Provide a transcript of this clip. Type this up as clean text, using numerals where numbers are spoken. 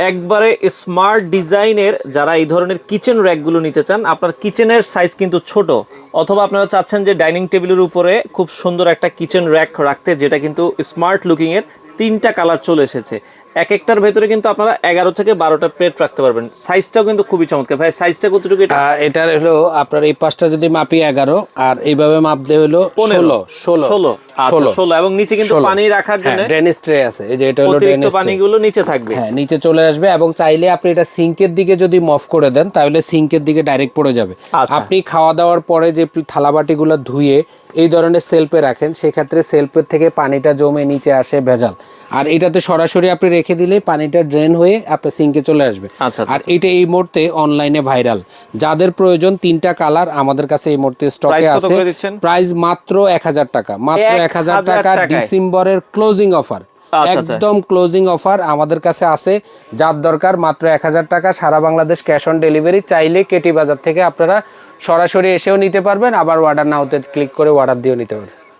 একবারে স্মার্ট ডিজাইনের যারা এই ধরনের কিচেন র্যাকগুলো নিতে চান, আপনার কিচেনের সাইজ কিন্তু ছোট, অথবা আপনারা চাচ্ছেন যে ডাইনিং টেবিলের উপরে খুব সুন্দর একটা কিচেন র্যাক রাখতে, যেটা কিন্তু স্মার্ট লুকিং এর, 3টা কালার চলে এসেছে। এক একটার ভেতরে কিন্তু আপনারা 11 থেকে 12টা প্লেট রাখতে পারবেন। সাইজটাও কিন্তু খুবই চমৎকার। ভাই সাইজটা কতটুকু? এটার হলো আপনার এই পাশটা যদি মাপি 11, আর এইভাবে মাপলে হলো 16 এবং নিচে কিন্তু পানি রাখার জন্য ড্রেনেজ ট্রে আছে। এই যে এটা হলো ড্রেনেজ ট্রে, পানিগুলো নিচে থাকবে। হ্যাঁ নিচে চলে আসবে, এবং চাইলে আপনি এটা সিঙ্কের দিকে যদি মফ করে দেন তাহলে সিঙ্কের দিকে ডাইরেক্ট পড়ে যাবে। আপনি খাওয়া দাওয়ার পরে যে থালাবাটিগুলো ধুয়ে এই ধরনের সেলফে রাখেন, সেক্ষেত্রে সেলফের থেকে পানিটা জমে নিচে আসে ভেজাল, আর এটাতে সরাসরি আপনি রেখে দিলে পানিটা ড্রেন হয়ে আপনার সিঙ্কে চলে আসবে। আর এটা এই মুহূর্তে অনলাইনে ভাইরাল। যাদের প্রয়োজন 3টা কালার আমাদের কাছে এই মুহূর্তে স্টকে আছে। প্রাইস মাত্র 1000 টাকা, মাত্র 1000 টাকা, ডিসেম্বরের ক্লোজিং অফার, একদম ক্লোজিং অফার আমাদের কাছে আছে। যার দরকার মাত্র 1000 টাকা, সারা বাংলাদেশ ক্যাশ অন ডেলিভারি। চাইলে কেটি বাজার থেকে আপনারা সরাসরি এসেও নিতে পারবেন, আবার অর্ডার নাওতে ক্লিক করে অর্ডার দিয়েও নিতে পারবেন।